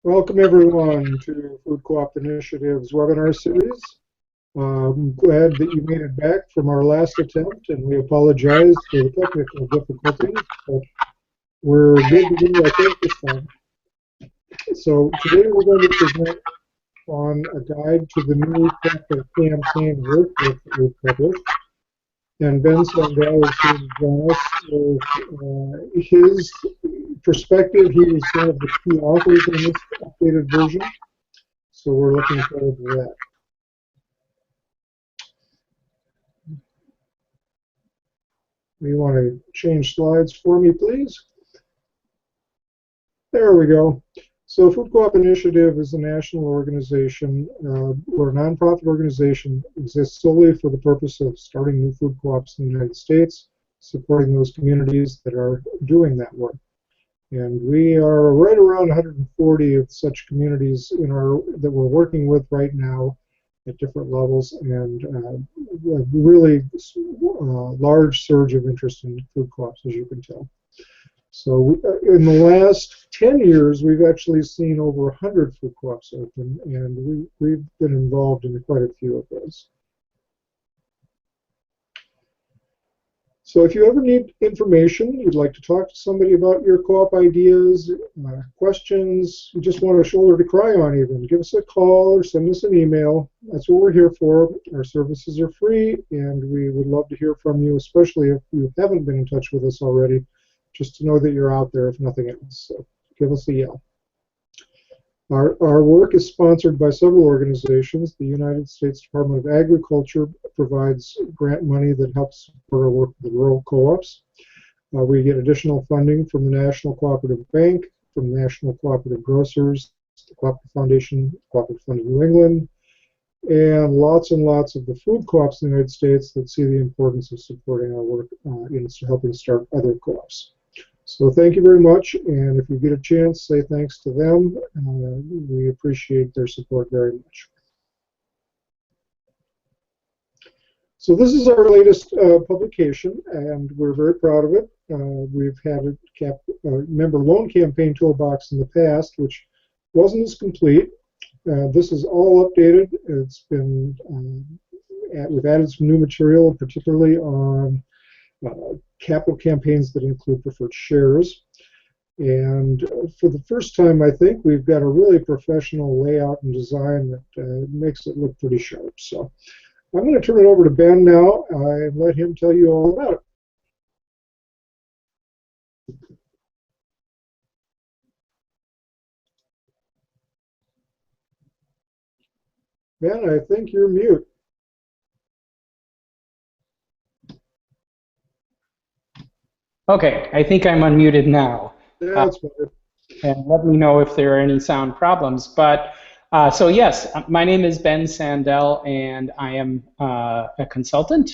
Welcome everyone to Food Co-op Initiative's webinar series. I'm glad that you made it back from our last attempt, and we apologize for the technical difficulties, but we're good to go, I think, this time. So today we're going to present on a guide to the new Capital Campaign Workbook that we've published. And Ben Sandel is here to join us with his perspective. He was one of the key authors in this updated version, so we're looking forward to that. You want to change slides for me, please? There we go. So Food Co-op Initiative is a national organization or a nonprofit organization that exists solely for the purpose of starting new food co-ops in the United States, supporting those communities that are doing that work. And we are right around 140 of such communities in that we're working with right now at different levels, and a really large surge of interest in food co-ops, as you can tell. So in the last 10 years, we've actually seen over 100 food co-ops open, and we've been involved in quite a few of those. So if you ever need information, you'd like to talk to somebody about your co-op ideas, questions, you just want a shoulder to cry on even, give us a call or send us an email. That's what we're here for. Our services are free, and we would love to hear from you, especially if you haven't been in touch with us already, just to know that you're out there if nothing else. So give us a yell. Our work is sponsored by several organizations. The United States Department of Agriculture provides grant money that helps support our work with the rural co-ops. We get additional funding from the National Cooperative Bank, from the National Cooperative Grocers, the Cooperative Foundation, Cooperative Fund of New England, and lots of the food co-ops in the United States that see the importance of supporting our work in helping start other co-ops. So thank you very much, and if you get a chance, say thanks to them. We appreciate their support very much. So this is our latest publication, and we're very proud of it. We've had a member loan campaign toolbox in the past, which wasn't as complete. This is all updated. It's been we've added some new material, particularly on capital campaigns that include preferred shares. And for the first time, I think, we've got a really professional layout and design that makes it look pretty sharp. So I'm going to turn it over to Ben now and let him tell you all about it. Ben, I think you're mute. Okay, I think I'm unmuted now. That's better. And let me know if there are any sound problems. But so yes, my name is Ben Sandel, and I am a consultant,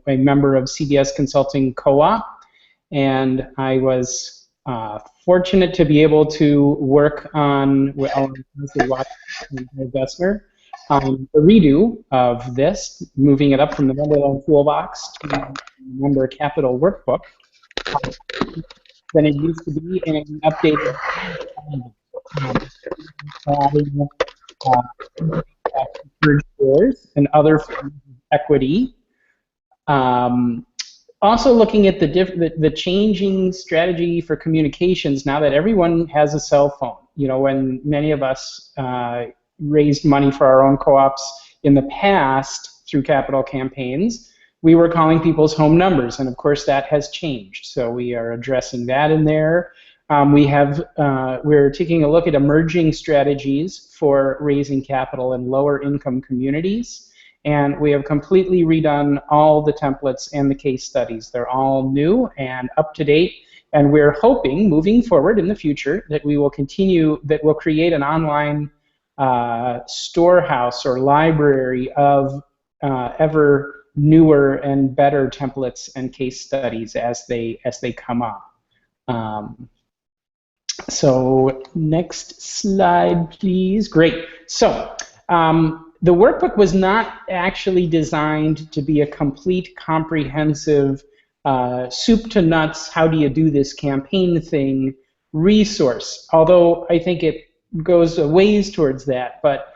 a member of CBS Consulting Co-op, and I was fortunate to be able to work on investment on the redo of this, moving it up from the member loan toolbox to the member capital workbook than it used to be, and an updated shares and other forms of equity. Also looking at the changing strategy for communications now that everyone has a cell phone. You know, when many of us raised money for our own co-ops in the past through capital campaigns, we were calling people's home numbers, and of course that has changed. So we are addressing that in there. We're taking a look at emerging strategies for raising capital in lower income communities, and we have completely redone all the templates and the case studies. They're all new and up to date, and we're hoping moving forward in the future that we will continue, that we'll create an online storehouse or library of ever newer and better templates and case studies as they come up. So next slide, please. Great. So the workbook was not actually designed to be a complete, comprehensive, soup to nuts, how do you do this campaign thing resource, although I think it goes a ways towards that, but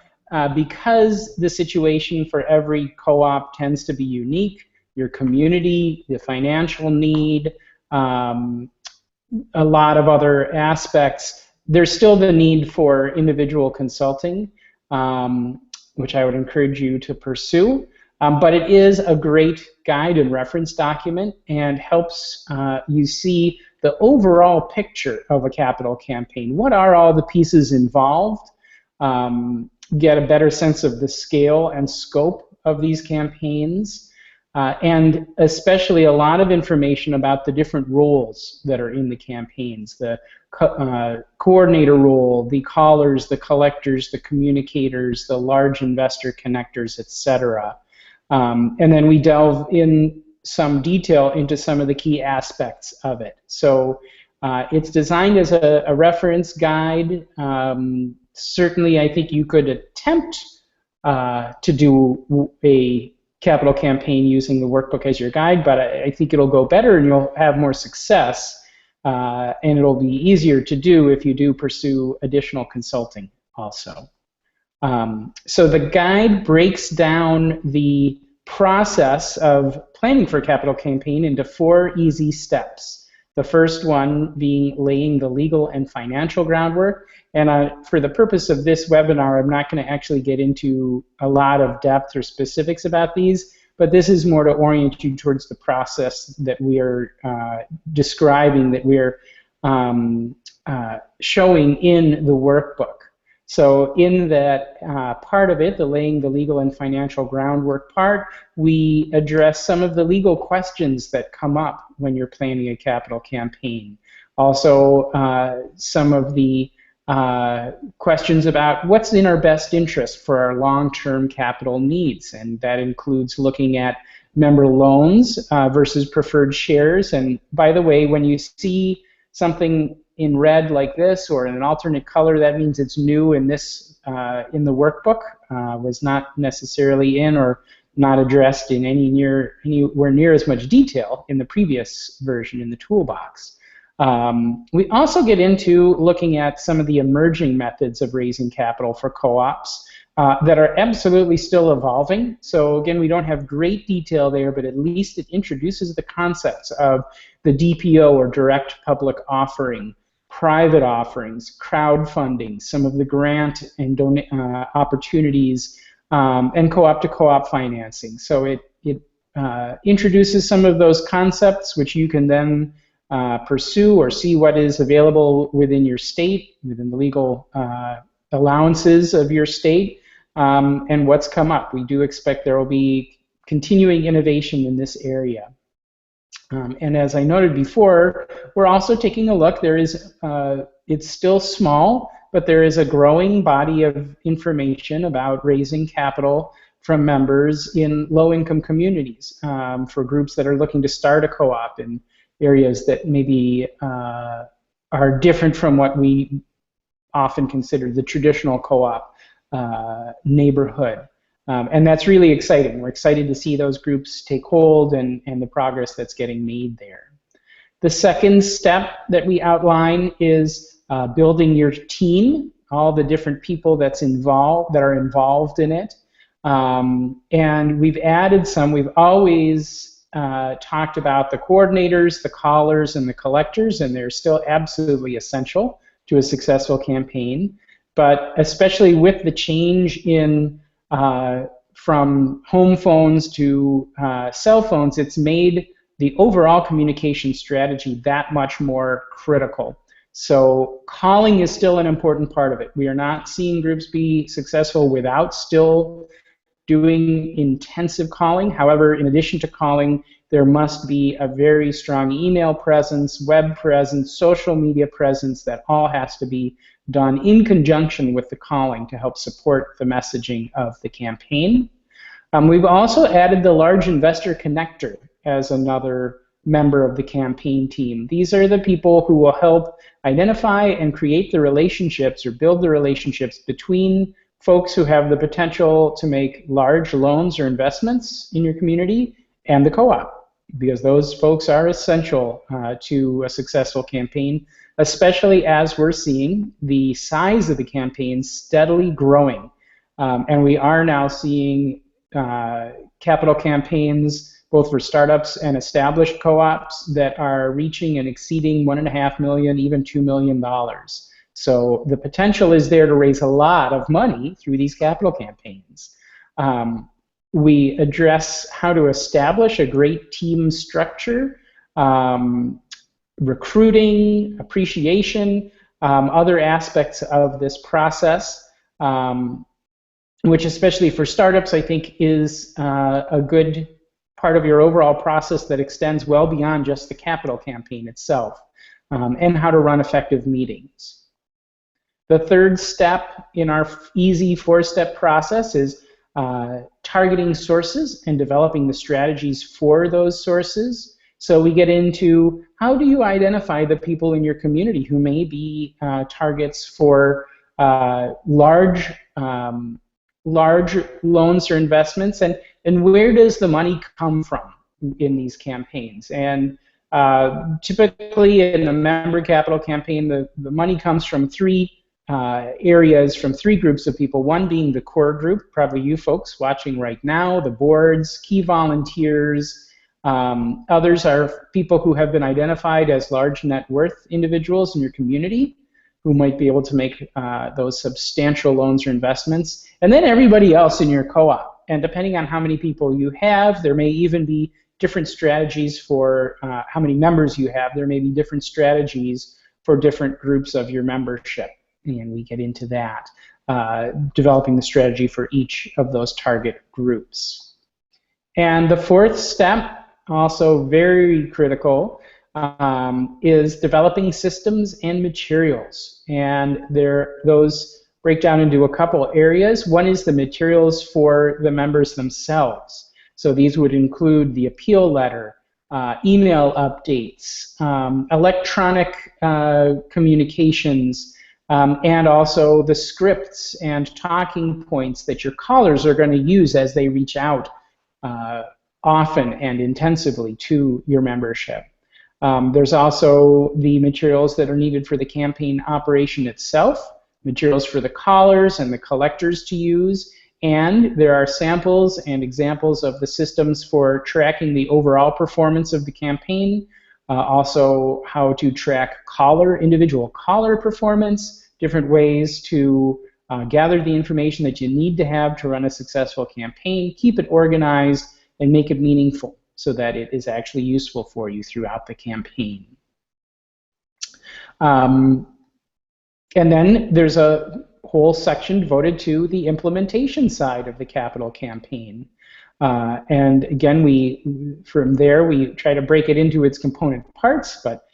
because the situation for every co-op tends to be unique, your community, the financial need, a lot of other aspects, there's still the need for individual consulting, which I would encourage you to pursue. But it is a great guide and reference document and helps you see the overall picture of a capital campaign. What are all the pieces involved? Get a better sense of the scale and scope of these campaigns, and especially a lot of information about the different roles that are in the campaigns, the coordinator role, the callers, the collectors, the communicators, the large investor connectors, etc. And then we delve in some detail into some of the key aspects of it. So it's designed as a reference guide. Certainly, I think you could attempt to do a capital campaign using the workbook as your guide, but I think it'll go better and you'll have more success, and it'll be easier to do if you do pursue additional consulting also. So the guide breaks down the process of planning for a capital campaign into 4 easy steps. The first one being laying the legal and financial groundwork. And for the purpose of this webinar, I'm not going to actually get into a lot of depth or specifics about these, but this is more to orient you towards the process that we are describing, that we're showing in the workbook. So in that part of it, the laying the legal and financial groundwork part, we address some of the legal questions that come up when you're planning a capital campaign. Also, some of the questions about what's in our best interest for our long-term capital needs, and that includes looking at member loans versus preferred shares. And by the way, when you see something in red like this or in an alternate color, that means it's new in this in the workbook, was not necessarily in or not addressed in anywhere near as much detail in the previous version in the toolbox. We also get into looking at some of the emerging methods of raising capital for co-ops that are absolutely still evolving. So again, we don't have great detail there, but at least it introduces the concepts of the DPO, or direct public offering, private offerings, crowdfunding, some of the grant and opportunities, and co-op to co-op financing. So it introduces some of those concepts which you can then pursue or see what is available within your state, within the legal allowances of your state, and what's come up. We do expect there will be continuing innovation in this area. And as I noted before, we're also taking a look. There is, it's still small, but there is a growing body of information about raising capital from members in low-income communities for groups that are looking to start a co-op in areas that maybe are different from what we often consider the traditional co-op neighborhood. And that's really exciting. We're excited to see those groups take hold and the progress that's getting made there. The second step that we outline is building your team, all the different people that are involved in it. And we've added some. We've always talked about the coordinators, the callers, and the collectors, and they're still absolutely essential to a successful campaign. But especially with the change in from home phones to cell phones, it's made the overall communication strategy that much more critical. So calling is still an important part of it. We are not seeing groups be successful without still doing intensive calling. However, in addition to calling, there must be a very strong email presence, web presence, social media presence. That all has to be done in conjunction with the calling to help support the messaging of the campaign. We've also added the large investor connector as another member of the campaign team. These are the people who will help identify and create the relationships or build the relationships between folks who have the potential to make large loans or investments in your community and the co-op, because those folks are essential to a successful campaign. especially as we're seeing the size of the campaigns steadily growing. And we are now seeing capital campaigns, both for startups and established co-ops, that are reaching and exceeding $1.5 million, even $2 million. So the potential is there to raise a lot of money through these capital campaigns. We address how to establish a great team structure, recruiting, appreciation, other aspects of this process, which especially for startups I think is a good part of your overall process that extends well beyond just the capital campaign itself, and how to run effective meetings. The third step in our easy 4-step process is targeting sources and developing the strategies for those sources. So we get into how do you identify the people in your community who may be targets for large loans or investments, and where does the money come from in these campaigns? And typically in a member capital campaign, the money comes from three areas, from three groups of people, one being the core group, probably you folks watching right now, the boards, key volunteers. Others are people who have been identified as large net worth individuals in your community who might be able to make those substantial loans or investments. And then everybody else in your co-op. And depending on how many people you have, there may even be different strategies for how many members you have. There may be different strategies for different groups of your membership. And we get into that, developing the strategy for each of those target groups. And the fourth step, also very critical, is developing systems and materials. And those break down into a couple areas. One is the materials for the members themselves. So these would include the appeal letter, email updates, electronic communications, and also the scripts and talking points that your callers are going to use as they reach out often and intensively to your membership. There's also the materials that are needed for the campaign operation itself, materials for the callers and the collectors to use, and there are samples and examples of the systems for tracking the overall performance of the campaign, also how to track individual caller performance, different ways to gather the information that you need to have to run a successful campaign, keep it organized, and make it meaningful so that it is actually useful for you throughout the campaign. And then there's a whole section devoted to the implementation side of the capital campaign. And again, from there we try to break it into its component parts, but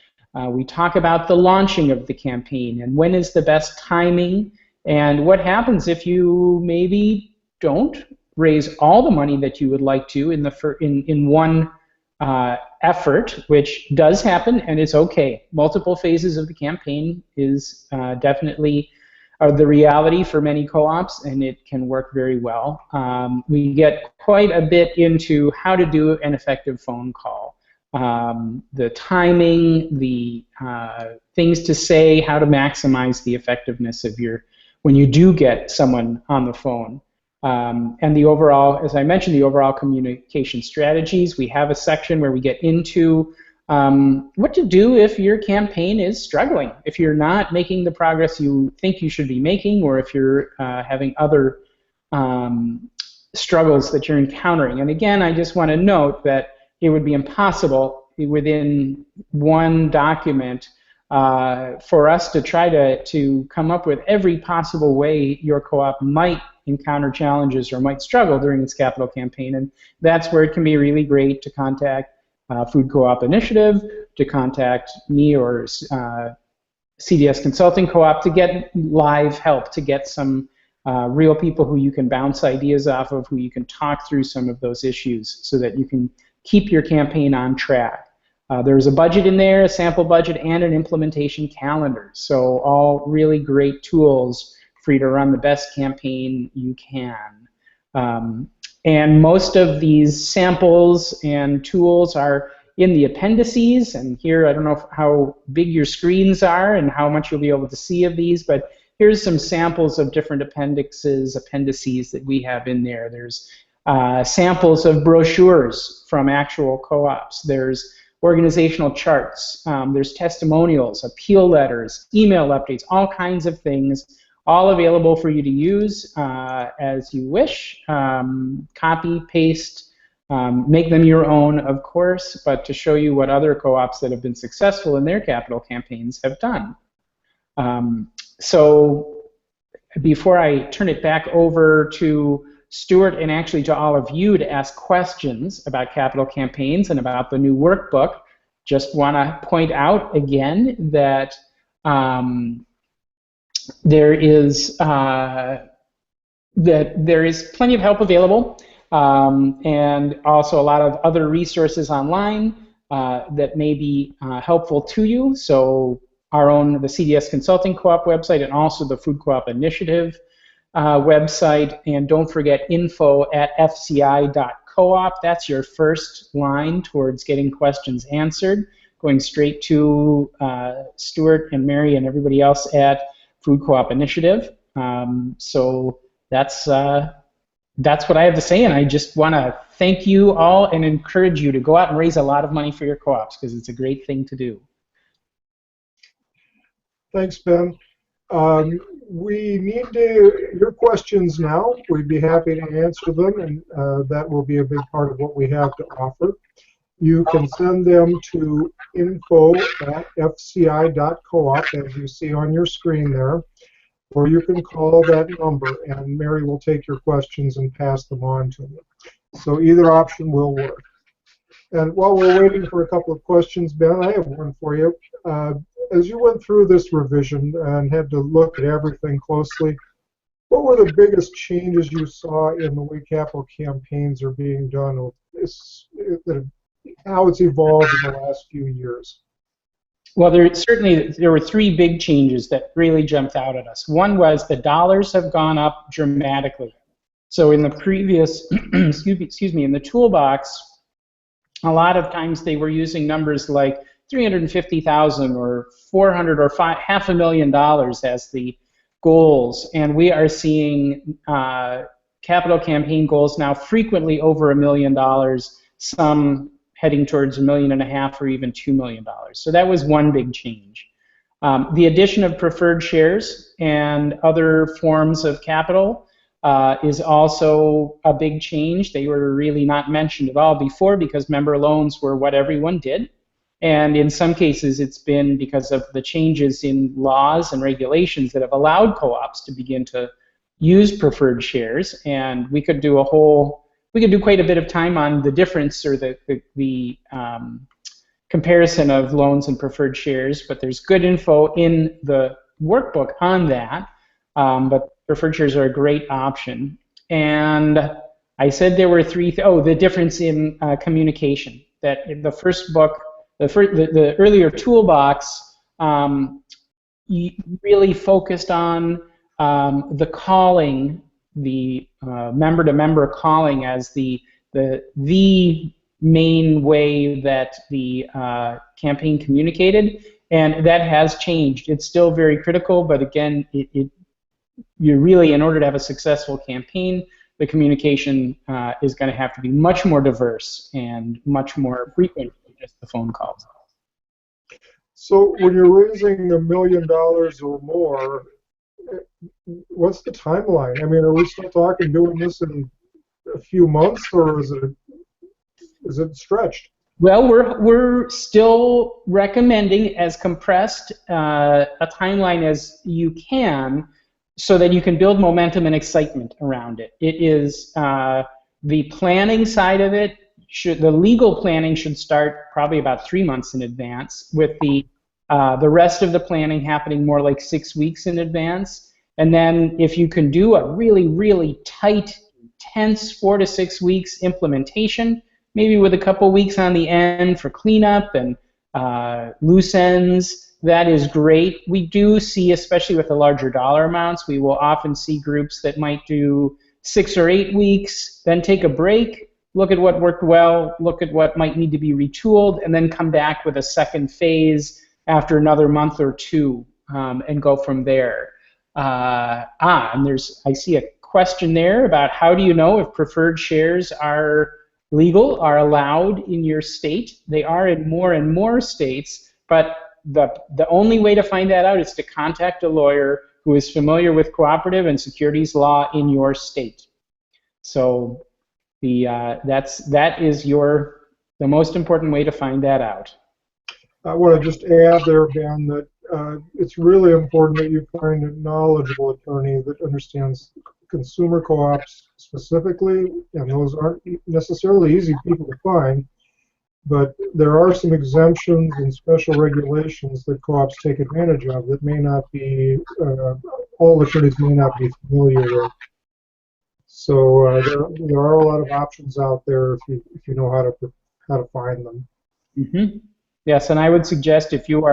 we talk about the launching of the campaign and when is the best timing and what happens if you maybe don't raise all the money that you would like to in one effort, which does happen and it's okay. Multiple phases of the campaign is definitely the reality for many co-ops, and it can work very well. We get quite a bit into how to do an effective phone call, the timing, the things to say, how to maximize the effectiveness of when you do get someone on the phone. And the overall, as I mentioned, the overall communication strategies. We have a section where we get into what to do if your campaign is struggling, if you're not making the progress you think you should be making, or if you're having other struggles that you're encountering. And again, I just want to note that it would be impossible within one document for us to try to come up with every possible way your co-op might encounter challenges or might struggle during its capital campaign. And that's where it can be really great to contact Food Co-op Initiative, to contact me or CDS Consulting Co-op to get live help, to get some real people who you can bounce ideas off of, who you can talk through some of those issues so that you can keep your campaign on track. There's a budget in there, a sample budget, and an implementation calendar. So all really great tools for you to run the best campaign you can. And most of these samples and tools are in the appendices, and here I don't know how big your screens are and how much you'll be able to see of these, but here's some samples of different appendices that we have in there. There's samples of brochures from actual co-ops. There's organizational charts. There's testimonials, appeal letters, email updates, all kinds of things, all available for you to use as you wish. Copy, paste, make them your own, of course, but to show you what other co-ops that have been successful in their capital campaigns have done. So before I turn it back over to Stuart and actually to all of you to ask questions about capital campaigns and about the new workbook, just want to point out again that there is plenty of help available, and also a lot of other resources online that may be helpful to you. So the CDS Consulting Co-op website, and also the Food Co-op Initiative website, and don't forget info@fci.coop. That's your first line towards getting questions answered, going straight to Stuart and Mary and everybody else at Food Co-op Initiative. So that's what I have to say, and I just want to thank you all and encourage you to go out and raise a lot of money for your co-ops, because it's a great thing to do. Thanks, Ben. We need your questions now. We'd be happy to answer them, and that will be a big part of what we have to offer. You can send them to info@fci.coop, as you see on your screen there, or you can call that number, and Mary will take your questions and pass them on to me. So either option will work. And while we're waiting for a couple of questions, Ben, I have one for you. As you went through this revision and had to look at everything closely, what were the biggest changes you saw in the way capital campaigns are being done, or how it's evolved in the last few years? Well, there were three big changes that really jumped out at us. One was the dollars have gone up dramatically. So in the previous, excuse me, in the toolbox, a lot of times they were using numbers like 350,000 or 400 or $500,000 as the goals, and we are seeing capital campaign goals now frequently over $1 million, some heading towards $1.5 million or even $2 million. So that was one big change. The addition of preferred shares and other forms of capital is also a big change. They were really not mentioned at all before because member loans were what everyone did. And in some cases, it's been because of the changes in laws and regulations that have allowed co-ops to begin to use preferred shares. And we could do quite a bit of time on the difference or the comparison of loans and preferred shares. But there's good info in the workbook on that. But preferred shares are a great option. And I said there were the difference in communication. That in the first book, the earlier toolbox really focused on the calling, the member-to-member calling as the main way that the campaign communicated, and that has changed. It's still very critical, but again, you really, in order to have a successful campaign, the communication is going to have to be much more diverse and much more frequent than just the phone calls. So when you're raising $1 million or more, what's the timeline? I mean, are we still talking doing this in a few months, or is it stretched? Well, we're still recommending as compressed a timeline as you can, so that you can build momentum and excitement around it. It is the planning side of it. The legal planning should start probably about 3 months in advance, with the rest of the planning happening more like 6 weeks in advance. And then if you can do a really, really tight, intense 4 to 6 weeks implementation, maybe with a couple weeks on the end for cleanup and loose ends, that is great. We do see, especially with the larger dollar amounts, we will often see groups that might do 6 or 8 weeks, then take a break, look at what worked well, look at what might need to be retooled, and then come back with a second phase after another month or two, and go from there. And I see a question there about how do you know if preferred shares are legal, are allowed in your state. They are in more and more states, but the only way to find that out is to contact a lawyer who is familiar with cooperative and securities law in your state. So that is the most important way to find that out. I want to just add there, Ben, that it's really important that you find a knowledgeable attorney that understands consumer co-ops specifically, and those aren't necessarily easy people to find, but there are some exemptions and special regulations that co-ops take advantage of that may not be, all attorneys may not be familiar with. So there are a lot of options out there if you know how to find them. Mm-hmm. Yes, and I would suggest if you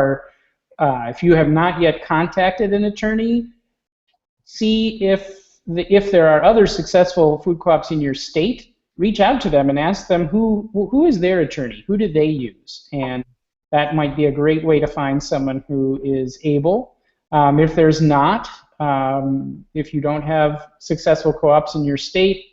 have not yet contacted an attorney, see if there are other successful food co-ops in your state. Reach out to them and ask them who is their attorney, who do they use, and that might be a great way to find someone who is able. If there's not, if you don't have successful co-ops in your state,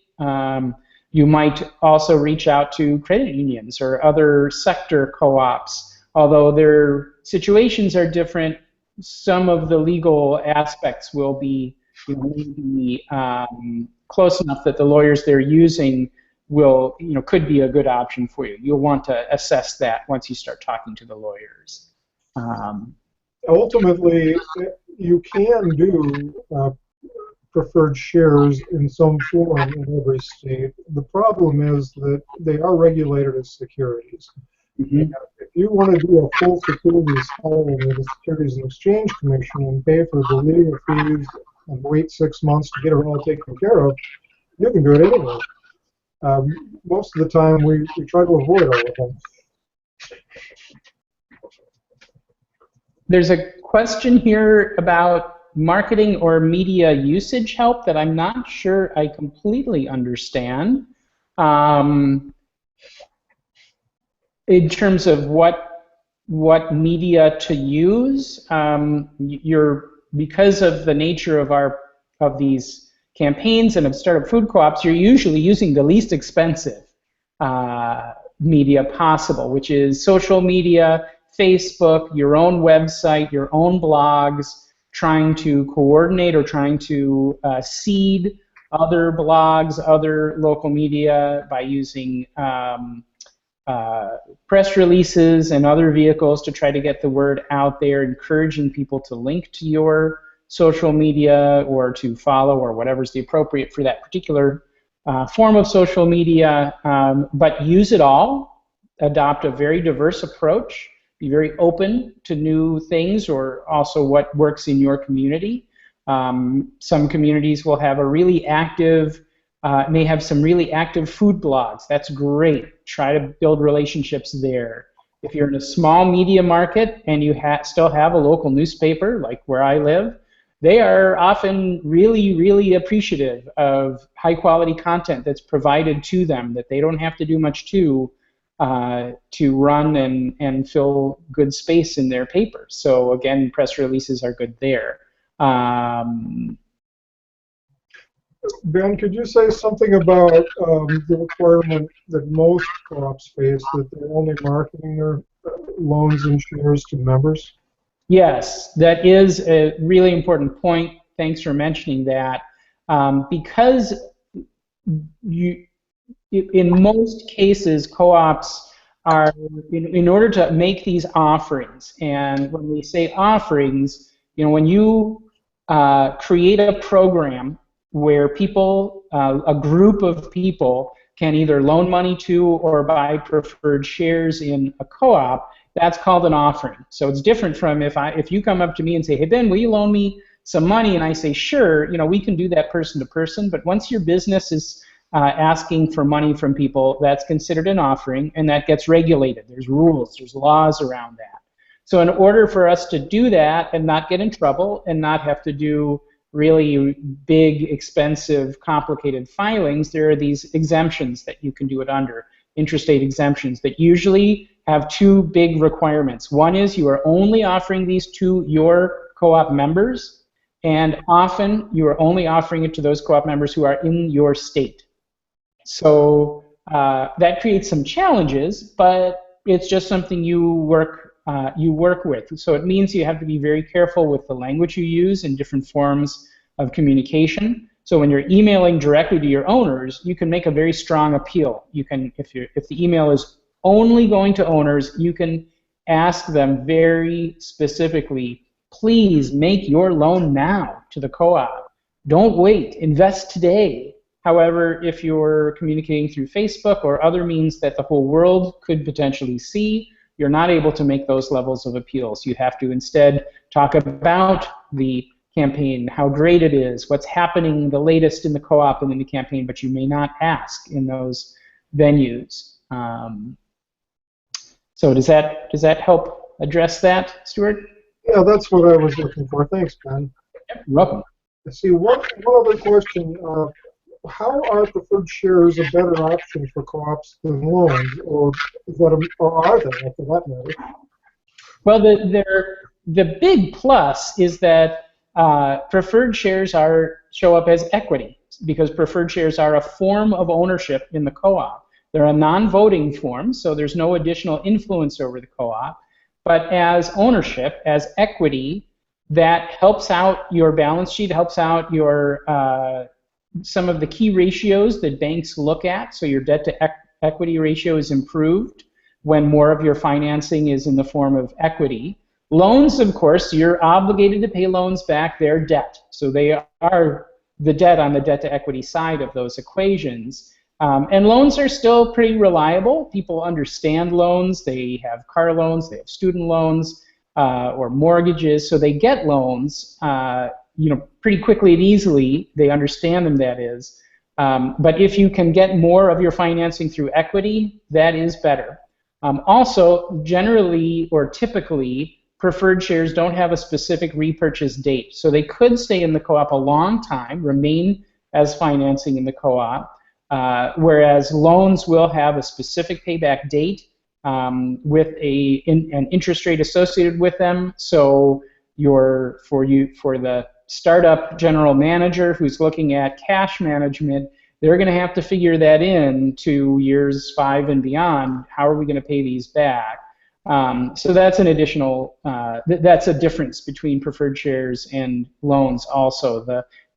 you might also reach out to credit unions or other sector co-ops. Although their situations are different, some of the legal aspects will be, close enough that the lawyers they're using could be a good option for you. You'll want to assess that once you start talking to the lawyers. Ultimately, you can do preferred shares in some form in every state. The problem is that they are regulated as securities. Mm-hmm. If you want to do a full securities filing with the Securities and Exchange Commission and pay for the legal fees and wait 6 months to get it all taken care of, you can do it anyway. Most of the time, we try to avoid all of them. There's a question here about marketing or media usage help that I'm not sure I completely understand. In terms of what media to use, because of the nature of these campaigns and of startup food co-ops, you're usually using the least expensive media possible, which is social media, Facebook, your own website, your own blogs, trying to coordinate or trying to seed other blogs, other local media by using press releases and other vehicles to try to get the word out there, encouraging people to link to your social media or to follow or whatever's the appropriate for that particular form of social media, but use it all, adopt a very diverse approach, be very open to new things or also what works in your community. Some communities will have a really active, may have some really active food blogs. That's great. Try to build relationships there. If you're in a small media market and you still have a local newspaper, like where I live, they are often really, really appreciative of high-quality content that's provided to them that they don't have to do much to run and fill good space in their paper. So again, press releases are good there. Ben, could you say something about the requirement that most co-ops face, that they're only marketing their loans and shares to members? Yes, that is a really important point. Thanks for mentioning that. Because in most cases, co-ops are, in order to make these offerings, and when we say offerings, when you create a program where people, a group of people, can either loan money to or buy preferred shares in a co-op, that's called an offering. So it's different from if you come up to me and say, hey Ben, will you loan me some money? And I say, sure, we can do that person to person, but once your business is asking for money from people, that's considered an offering, and that gets regulated. There's rules, there's laws around that. So in order for us to do that and not get in trouble and not have to do really big, expensive, complicated filings, there are these exemptions that you can do it under, intrastate exemptions that usually have two big requirements. One is you are only offering these to your co-op members, and often you are only offering it to those co-op members who are in your state. So that creates some challenges, but it's just something you work with. So it means you have to be very careful with the language you use in different forms of communication. So when you're emailing directly to your owners, you can make a very strong appeal. You can, if the email is only going to owners, you can ask them very specifically, please make your loan now to the co-op. Don't wait, invest today. However, if you're communicating through Facebook or other means that the whole world could potentially see, you're not able to make those levels of appeals. You have to instead talk about the campaign, how great it is, what's happening, the latest in the co-op and in the campaign, but you may not ask in those venues. So does that help address that, Stuart? Yeah, that's what I was looking for. Thanks, Ben. Yep, you're welcome. I see one other question. How are preferred shares a better option for co-ops than loans, or are they, for that matter? Well, the big plus is that preferred shares show up as equity, because preferred shares are a form of ownership in the co-op. They're a non-voting form, so there's no additional influence over the co-op. But as ownership, as equity, that helps out your balance sheet, helps out your some of the key ratios that banks look at. So your debt to equity ratio is improved when more of your financing is in the form of equity. Loans, of course, you're obligated to pay loans back. They're debt. So they are the debt on the debt to equity side of those equations. And loans are still pretty reliable. People understand loans. They have car loans, they have student loans, or mortgages, so they get loans pretty quickly and easily. They understand them, that is. But if you can get more of your financing through equity, that is better. Also, generally or typically, preferred shares don't have a specific repurchase date. So they could stay in the co-op a long time, remain as financing in the co-op, whereas loans will have a specific payback date with an interest rate associated with them. So for the startup general manager who's looking at cash management, they're going to have to figure that in to years 5 and beyond. How are we going to pay these back? So that's an additional, that's a difference between preferred shares and loans also,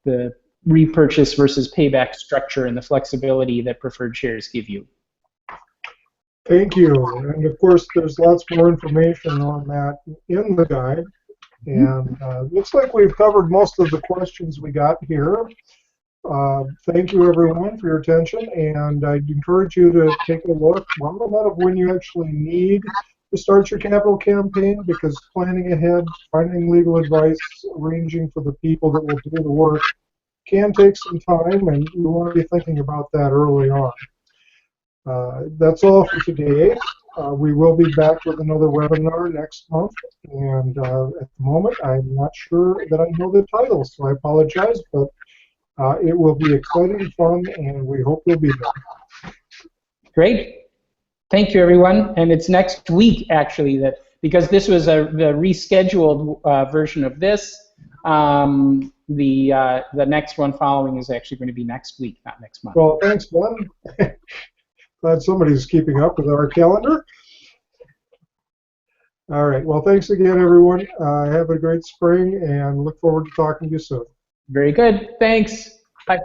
the repurchase versus payback structure and the flexibility that preferred shares give you. Thank you. And of course, there's lots more information on that in the guide. And looks like we've covered most of the questions we got here. Thank you, everyone, for your attention. And I'd encourage you to take a look well ahead of when you actually need to start your capital campaign, because planning ahead, finding legal advice, arranging for the people that will do the work can take some time, and you want to be thinking about that early on. That's all for today. We will be back with another webinar next month, and at the moment I'm not sure that I know the title, so I apologize, but it will be exciting, fun, and we hope you'll be there. Great. Thank you, everyone. And it's next week, actually, because this was the rescheduled version of this. The next one following is actually going to be next week, not next month. Well, thanks, Ben. Glad somebody's keeping up with our calendar. All right. Well, thanks again, everyone. Have a great spring, and look forward to talking to you soon. Very good. Thanks. Bye.